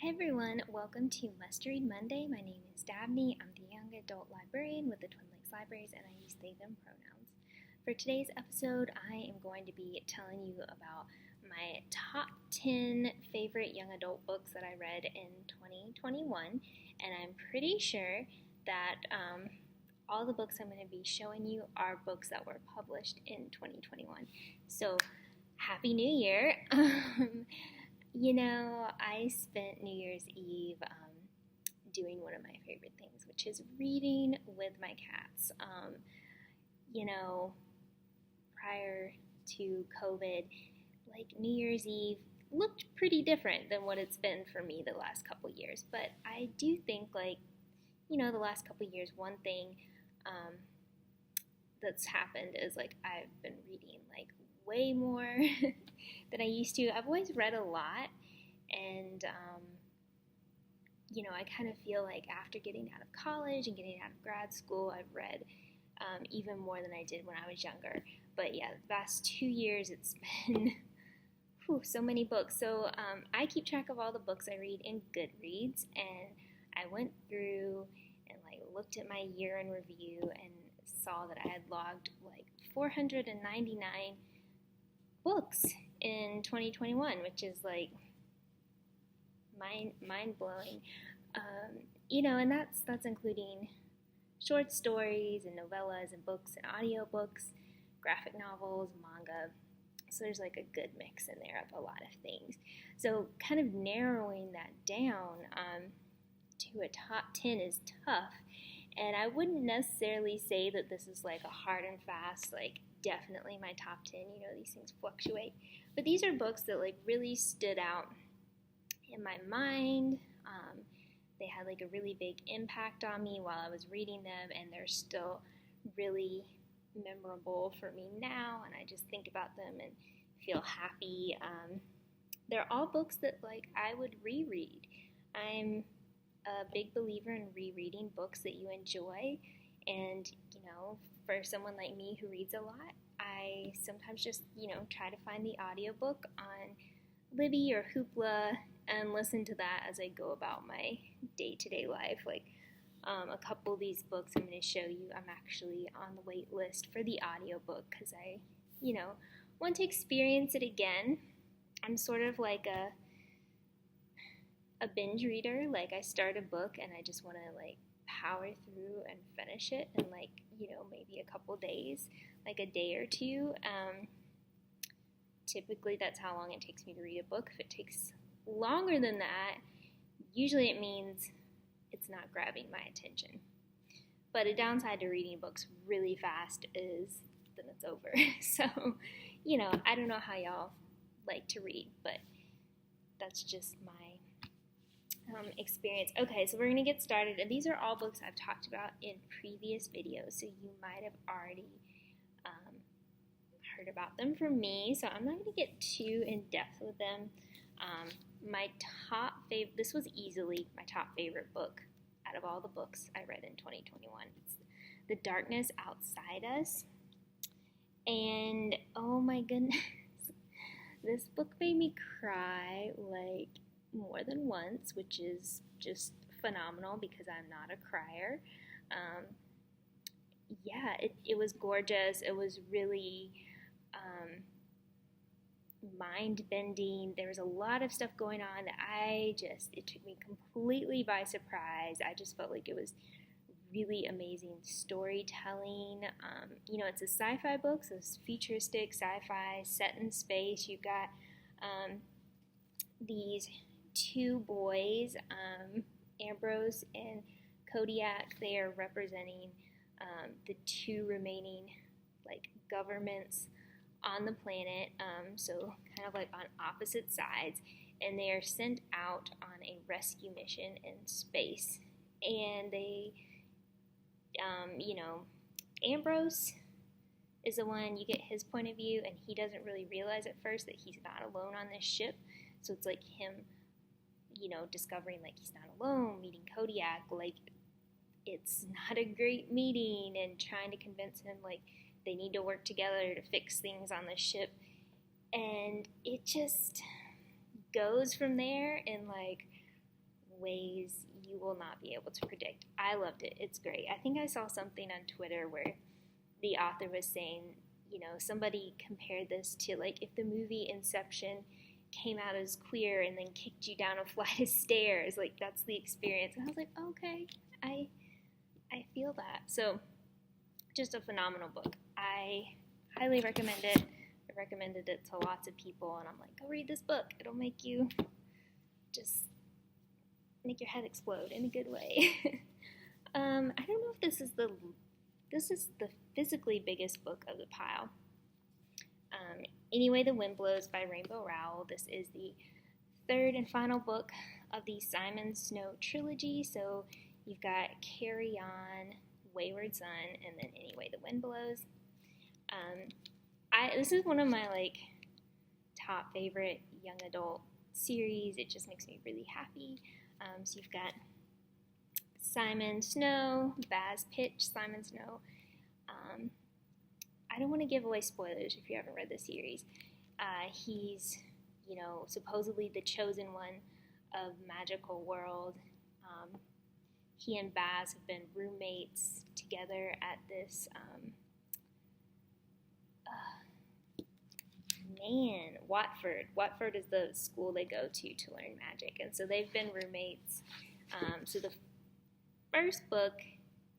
Hi everyone, welcome to Must Read Monday. My name is Dabney. I'm the young adult librarian with the Twin Lakes Libraries, and I use they, them pronouns. For today's episode, I am going to be telling you about my top 10 favorite young adult books that I read in 2021, and I'm pretty sure that all the books I'm going to be showing you are books that were published in 2021. So, Happy New Year! I spent New Year's Eve doing one of my favorite things, which is reading with my cats. Prior to COVID, New Year's Eve looked pretty different than what it's been for me the last couple years. But I do think, the last couple years, one thing that's happened is, I've been reading, way more than I used to. I've always read a lot, and I kind of feel like after getting out of college and getting out of grad school, I've read even more than I did when I was younger. But yeah, the past 2 years it's been so many books. So I keep track of all the books I read in Goodreads, and I went through and looked at my year in review and saw that I had logged 499 books in 2021, which is mind-blowing. And that's including short stories and novellas and books and audiobooks, graphic novels, manga. So there's a good mix in there of a lot of things. So kind of narrowing that down to a top 10 is tough. And I wouldn't necessarily say that this is a hard and fast, definitely my top 10. These things fluctuate. But these are books that really stood out in my mind. They had a really big impact on me while I was reading them, and they're still really memorable for me now, and I just think about them and feel happy. They're all books that I would reread. I'm a big believer in rereading books that you enjoy, and for someone like me who reads a lot, I sometimes just try to find the audiobook on Libby or Hoopla and listen to that as I go about my day-to-day life. A couple of these books I'm going to show you, I'm actually on the wait list for the audiobook because I want to experience it again. I'm sort of like a binge reader. I start a book and I just want to power through and finish it in maybe a couple days, a day or two. Typically that's how long it takes me to read a book. If it takes longer than that, usually it means it's not grabbing my attention. But a downside to reading books really fast is then it's over. So, I don't know how y'all like to read, but that's just my experience. Okay, so we're going to get started. And these are all books I've talked about in previous videos, so you might have already heard about them from me. So I'm not going to get too in-depth with them. My top favorite, this was easily my top favorite book out of all the books I read in 2021. It's The Darkness Outside Us. And oh my goodness, this book made me cry more than once, which is just phenomenal because I'm not a crier. It was gorgeous. It was really mind-bending. There was a lot of stuff going on that it took me completely by surprise. I just felt like it was really amazing storytelling. It's a sci-fi book, so it's futuristic sci-fi set in space. You've got these two boys, Ambrose and Kodiak. They are representing the two remaining governments on the planet, so kind of on opposite sides, and they are sent out on a rescue mission in space. And they, Ambrose is the one, you get his point of view, and he doesn't really realize at first that he's not alone on this ship. So it's him, discovering he's not alone, meeting Kodiak, it's not a great meeting, and trying to convince him they need to work together to fix things on the ship. And it just goes from there in ways you will not be able to predict. I loved it. It's great. I think I saw something on Twitter where the author was saying, somebody compared this to like if the movie Inception came out as queer and then kicked you down a flight of stairs. Like, that's the experience. And I was like, okay, I feel that. So, just a phenomenal book. I highly recommend it. I recommended it to lots of people, and I'm like, go read this book. It'll make you just make your head explode in a good way. I don't know if this is the physically biggest book of the pile. Anyway, The Wind Blows by Rainbow Rowell. This is the third and final book of the Simon Snow trilogy. So you've got Carry On, Wayward Son, and then Anyway, The Wind Blows. This is one of my top favorite young adult series. It just makes me really happy. So you've got Simon Snow, Baz Pitch, Simon Snow. I don't want to give away spoilers if you haven't read the series. He's, supposedly the chosen one of Magical World. He and Baz have been roommates together at this, Watford. Watford is the school they go to learn magic, and so they've been roommates. So the first book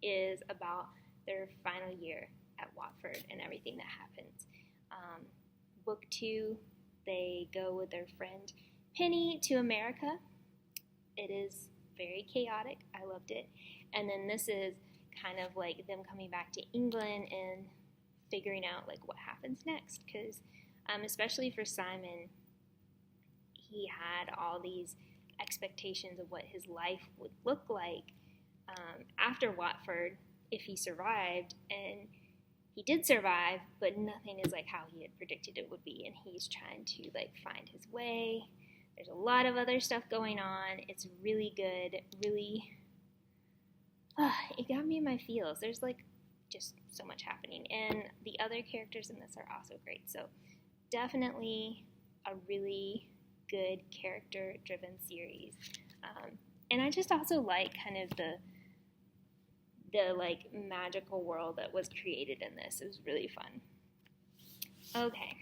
is about their final year at Watford and everything that happens. Book 2, they go with their friend Penny to America. It is very chaotic. I loved it. And then this is kind of like them coming back to England and figuring out what happens next, because especially for Simon, he had all these expectations of what his life would look like after Watford if he survived, and he did survive, but nothing is like how he had predicted it would be, and he's trying to find his way. There's a lot of other stuff going on. It's really good. Really, it got me in my feels. There's just so much happening, and the other characters in this are also great. So definitely a really good character-driven series. And I just also like kind of the magical world that was created in this. It was really fun. Okay.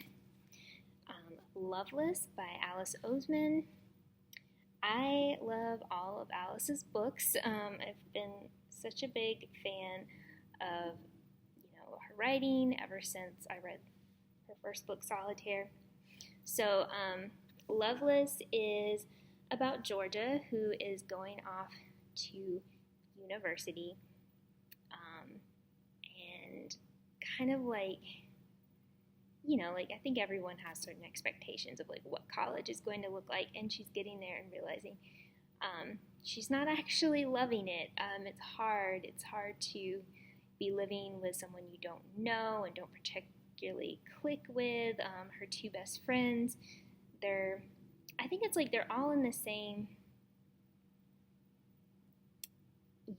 Loveless by Alice Oseman. I love all of Alice's books. I've been such a big fan of her writing ever since I read her first book, Solitaire. So Loveless is about Georgia, who is going off to university, and kind of I think everyone has certain expectations of what college is going to look like, and she's getting there and realizing she's not actually loving it. It's hard. It's hard to be living with someone you don't know and don't particularly click with. Her two best friends, they're all in the same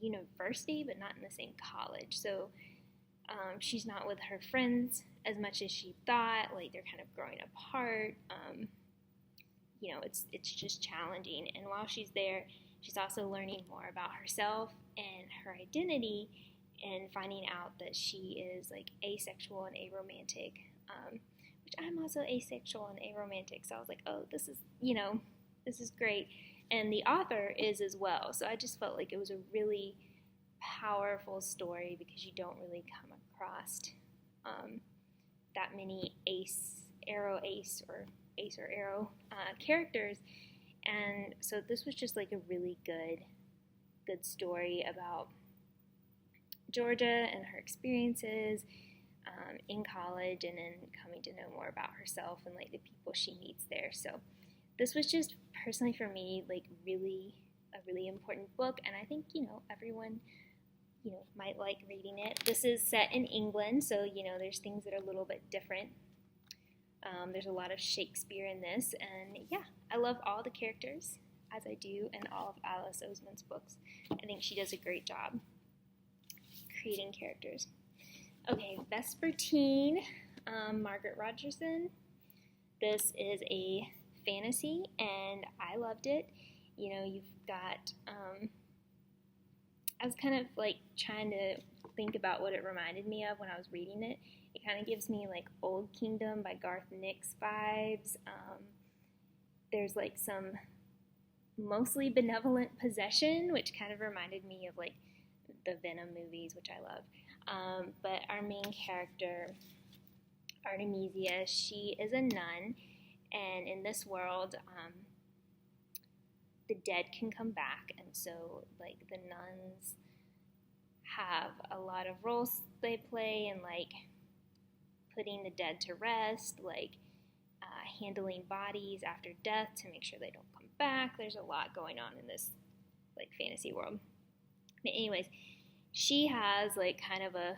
university, but not in the same college. So she's not with her friends as much as she thought. They're kind of growing apart. It's just challenging. And while she's there, she's also learning more about herself and her identity, and finding out that she is asexual and aromantic, which I'm also asexual and aromantic. So I was like, oh, this is great. And the author is as well. So I just felt like it was a really powerful story, because you don't really come across that many ace or arrow characters. And so this was just a really good story about Georgia and her experiences in college, and then coming to know more about herself and the people she meets there. So this was just personally for me a really important book, and I think everyone might like reading it. This is set in England, so there's things that are a little bit different. There's a lot of Shakespeare in this, and yeah, I love all the characters, as I do in all of Alice Oseman's books. I think she does a great job creating characters. Okay, Vespertine, Margaret Rogerson. This is a fantasy, and I loved it. you've got, I was kind of like trying to think about what it reminded me of when I was reading it. It kind of gives me like Old Kingdom by Garth Nix vibes. There's like some mostly benevolent possession, which kind of reminded me of like the Venom movies, which I love. But our main character, Artemisia, she is a nun, and in this world, the dead can come back, and so like the nuns have a lot of roles they play in like putting the dead to rest, like handling bodies after death to make sure they don't come back. There's a lot going on in this like fantasy world. But anyways, she has like kind of an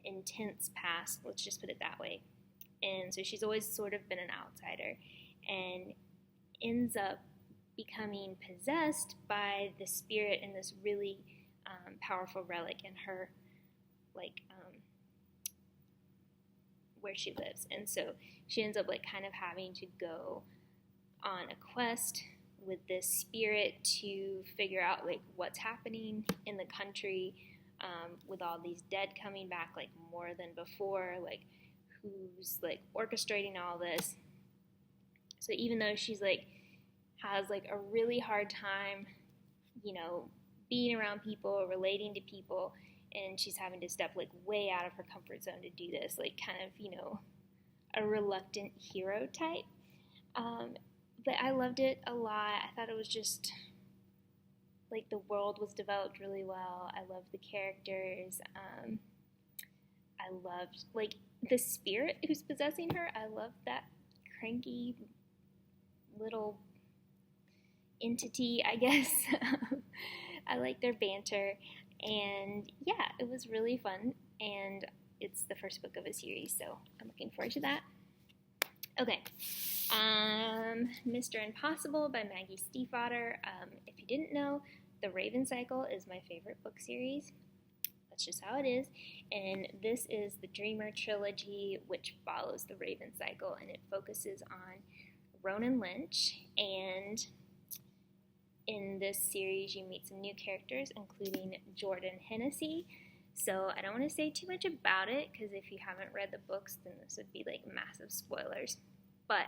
intense past, let's just put it that way. And so she's always sort of been an outsider and ends up becoming possessed by the spirit in this really powerful relic in her, like, where she lives. And so she ends up like kind of having to go on a quest with this spirit to figure out like what's happening in the country, with all these dead coming back like more than before, like who's like orchestrating all this. So even though she's like has like a really hard time, being around people, relating to people, and she's having to step like way out of her comfort zone to do this, like kind of, a reluctant hero type. But I loved it a lot. I thought it was just like the world was developed really well. I loved the characters. I loved like the spirit who's possessing her. I loved that cranky little entity, I guess. I like their banter, and yeah, it was really fun, and it's the first book of a series, so I'm looking forward to that. Okay, Mr. Impossible by Maggie Stiefvater. If you didn't know, The Raven Cycle is my favorite book series. That's just how it is, and this is the Dreamer trilogy, which follows The Raven Cycle, and it focuses on Ronan Lynch, and in this series you meet some new characters, including Jordan Hennessy. So I don't want to say too much about it, because if you haven't read the books, then this would be like massive spoilers. But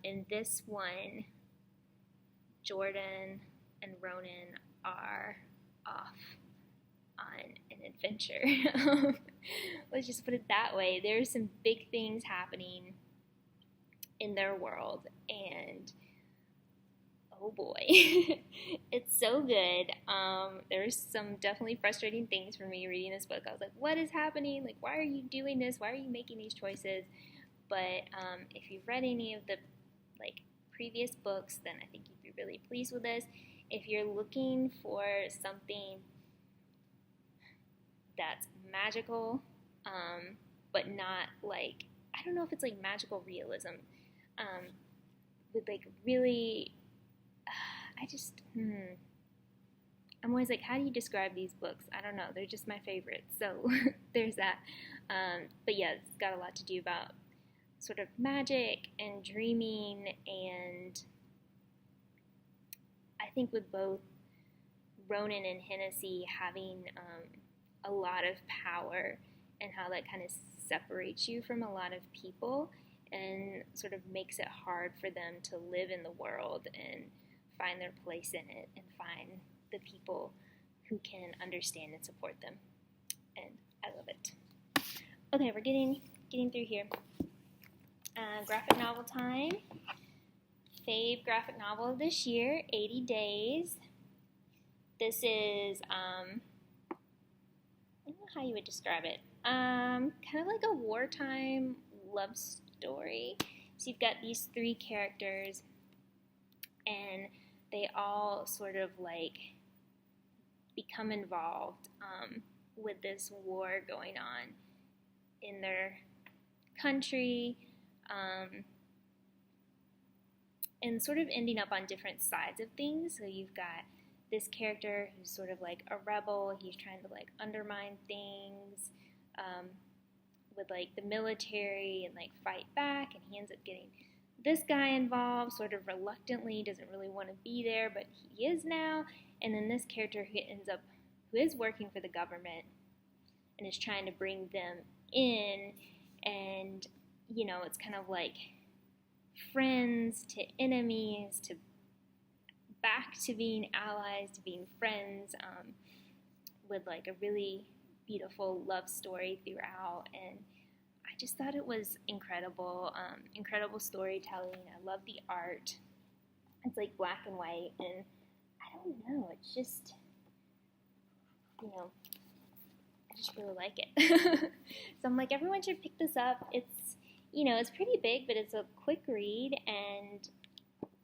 in this one, Jordan and Ronan are off on an adventure. Let's just put it that way. There's some big things happening in their world, and oh boy, it's so good. There's some definitely frustrating things for me reading this book. I was like, what is happening? Like, why are you doing this? Why are you making these choices? But if you've read any of the like previous books, then I think you'd be really pleased with this. If you're looking for something that's magical, but not like, I don't know if it's like magical realism, with like really, I'm always like, how do you describe these books? I don't know, they're just my favorites, so there's that. But yeah, it's got a lot to do about sort of magic and dreaming, and I think with both Ronan and Hennessy having a lot of power, and how that kind of separates you from a lot of people and sort of makes it hard for them to live in the world and find their place in it and find the people who can understand and support them. And I love it. Okay, we're getting through here. Graphic novel time. Fave graphic novel of this year, 80 Days. This is, I don't know how you would describe it. Kind of like a wartime love story. So you've got these three characters, and they all sort of like become involved with this war going on in their country, and sort of ending up on different sides of things. So you've got this character who's sort of like a rebel. He's trying to like undermine things with like the military and like fight back, and he ends up getting this guy involved, sort of reluctantly, doesn't really want to be there, but he is now. And then this character who is working for the government and is trying to bring them in, and, you know, it's kind of like friends to enemies to back to being allies to being friends, with like a really beautiful love story throughout. And I just thought it was incredible, incredible storytelling. I love the art. It's like black and white, and I don't know, it's just, you know, I just really like it. So I'm like, everyone should pick this up. It's, you know, it's pretty big, but it's a quick read, and,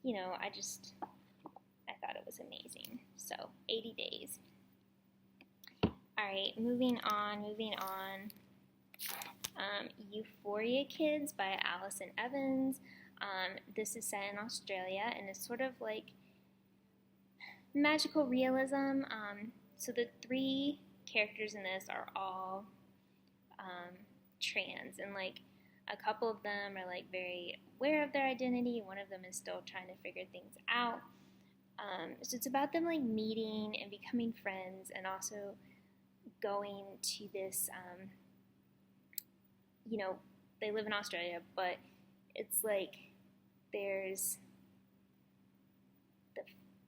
you know, I thought it was amazing. So, 80 Days. Alright, moving on. Euphoria Kids by Alison Evans. This is set in Australia, and it's sort of like magical realism. So the 3 characters in this are all trans, and like a couple of them are like very aware of their identity. One of them is still trying to figure things out. So it's about them like meeting and becoming friends, and also going to this, you know, they live in Australia, but it's like there's the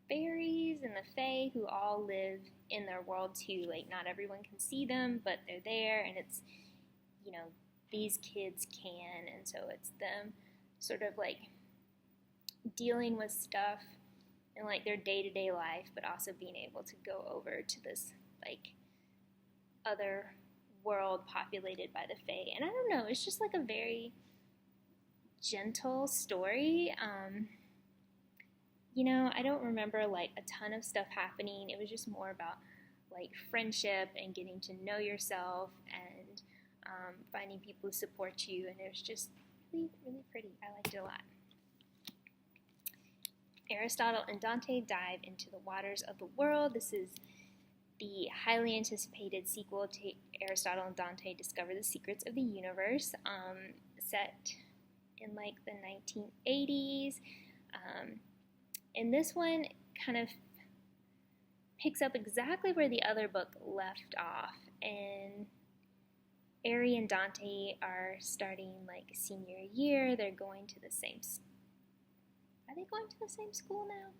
fairies and the fae who all live in their world too. Like, not everyone can see them, but they're there, and it's, you know, these kids can, and so it's them sort of like dealing with stuff in like their day-to-day life, but also being able to go over to this like other world populated by the fae. And I don't know, it's just like a very gentle story. You know, I don't remember like a ton of stuff happening. It was just more about like friendship and getting to know yourself, and finding people who support you, and it was just really, really pretty. I liked it a lot. Aristotle and Dante dive into the waters of the world. This is the highly anticipated sequel to Aristotle and Dante Discover the Secrets of the Universe, set in like the 1980s. And this one kind of picks up exactly where the other book left off. And Ari and Dante are starting like senior year. They're going to the same. Are they going to the same school now?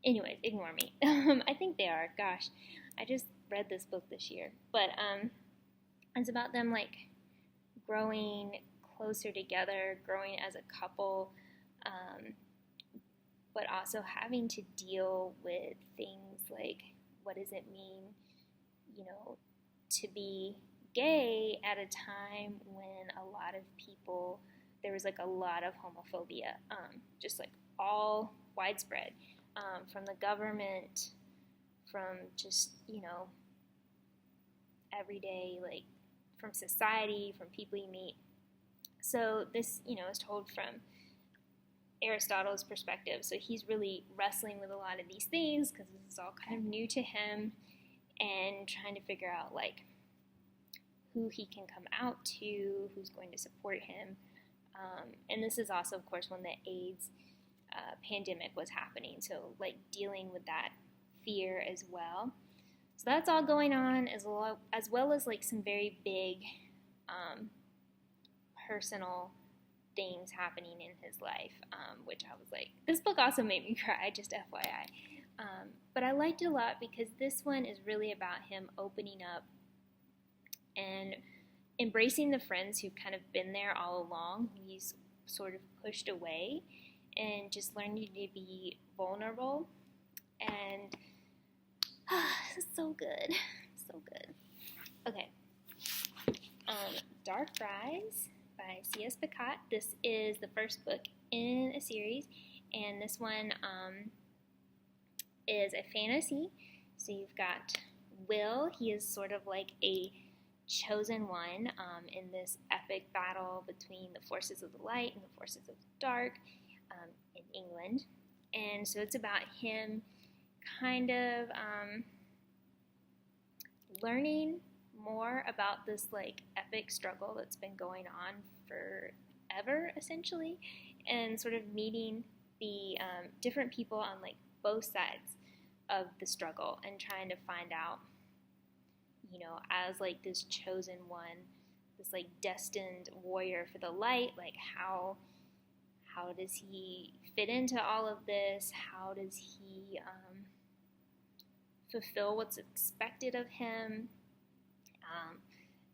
Anyways, ignore me. I think they are. Gosh, I just read this book this year. But it's about them like growing closer together, growing as a couple, but also having to deal with things like, what does it mean, you know, to be gay at a time when a lot of people, there was like a lot of homophobia, just like all widespread, from the government, from just, you know, everyday, like from society, from people you meet. So this, you know, is told from Aristotle's perspective. So he's really wrestling with a lot of these things because this is all kind of new to him, and trying to figure out like who he can come out to, who's going to support him. And this is also, of course, when the AIDS pandemic was happening, so like dealing with that fear as well. So that's all going on, as well as like some very big personal things happening in his life, which I was like, this book also made me cry, just FYI. But I liked it a lot because this one is really about him opening up and embracing the friends who've kind of been there all along, who he's sort of pushed away, and just learning to be vulnerable. And this is so good, so good. Okay, Dark Rise by C.S. Pacat. This is the first book in a series, and this one is a fantasy. So you've got Will. He is sort of like a chosen one in this epic battle between the forces of the light and the forces of the dark in England. And so it's about him kind of learning more about this like epic struggle that's been going on forever, essentially, and sort of meeting the different people on like both sides of the struggle and trying to find out, you know, as like this chosen one, this like destined warrior for the light, like how does he fit into all of this? How does he fulfill what's expected of him?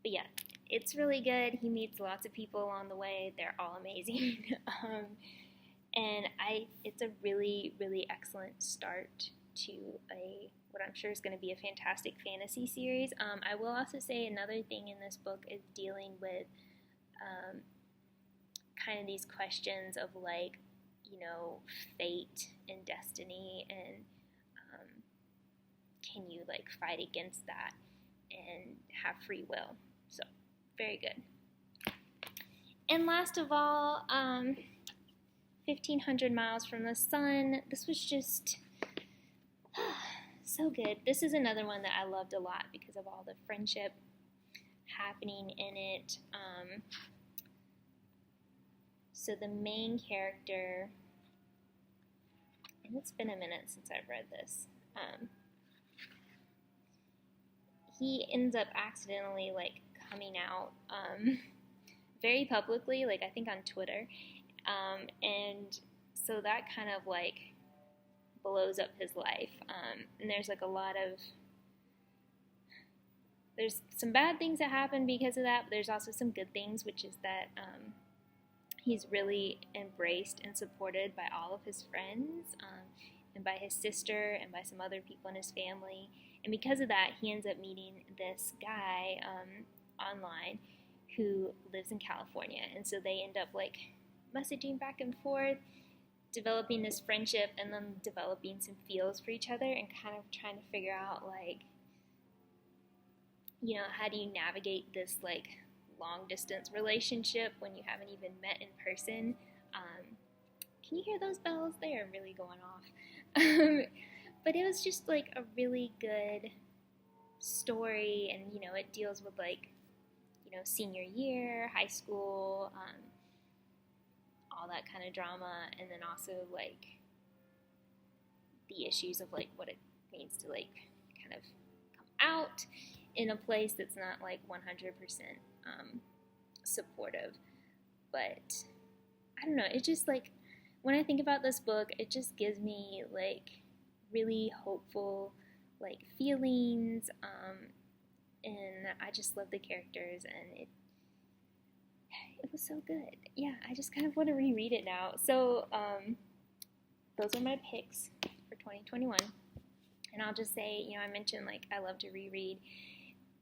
But yeah, it's really good. He meets lots of people along the way. They're all amazing. And it's a really, really excellent start to what I'm sure is going to be a fantastic fantasy series. I will also say another thing in this book is dealing with kind of these questions of like, you know, fate and destiny, and can you like fight against that and have free will? So very good. And last of all, 1,500 Miles from the Sun. This was just so good. This is another one that I loved a lot because of all the friendship happening in it. So the main character, and it's been a minute since I've read this, he ends up accidentally like coming out very publicly, like I think on Twitter, and so that kind of like blows up his life, and there's like there's some bad things that happen because of that, but there's also some good things, which is that he's really embraced and supported by all of his friends, and by his sister and by some other people in his family. And because of that, he ends up meeting this guy online who lives in California. And so they end up like messaging back and forth, developing this friendship, and then developing some feels for each other, and kind of trying to figure out like, you know, how do you navigate this like long distance relationship when you haven't even met in person. Can you hear those bells? They are really going off. But it was just like a really good story, and you know, it deals with like, you know, senior year, high school, all that kind of drama, and then also like the issues of like what it means to like kind of come out in a place that's not like 100% supportive. But I don't know, it just like, when I think about this book, it just gives me like really hopeful like feelings, and I just love the characters, and it was so good. Yeah, I just kind of want to reread it now. So those are my picks for 2021, and I'll just say, you know, I mentioned like I love to reread.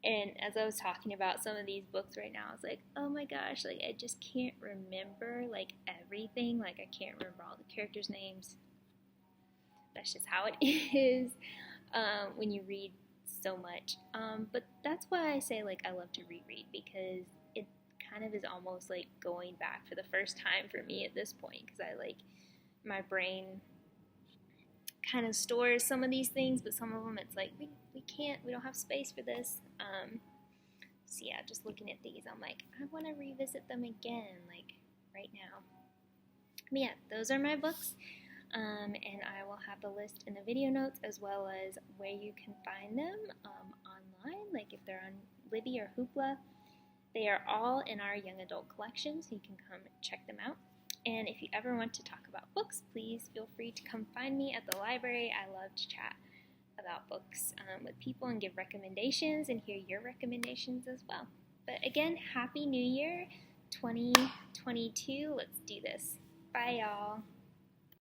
And as I was talking about some of these books right now, I was like, oh my gosh, like I just can't remember like everything. Like I can't remember all the characters' names. That's just how it is when you read so much. But that's why I say like I love to reread, because it kind of is almost like going back for the first time for me at this point, because I like, my brain kind of stores some of these things, but some of them it's like we don't have space for this. So yeah, just looking at these, I'm like, I want to revisit them again, like right now. But yeah, those are my books, and I will have the list in the video notes, as well as where you can find them online, like if they're on Libby or Hoopla. They are all in our young adult collection, so you can come check them out. And if you ever want to talk about books, please feel free to come find me at the library. I love to chat about books with people and give recommendations and hear your recommendations as well. But again, Happy New Year 2022. Let's do this. Bye, y'all.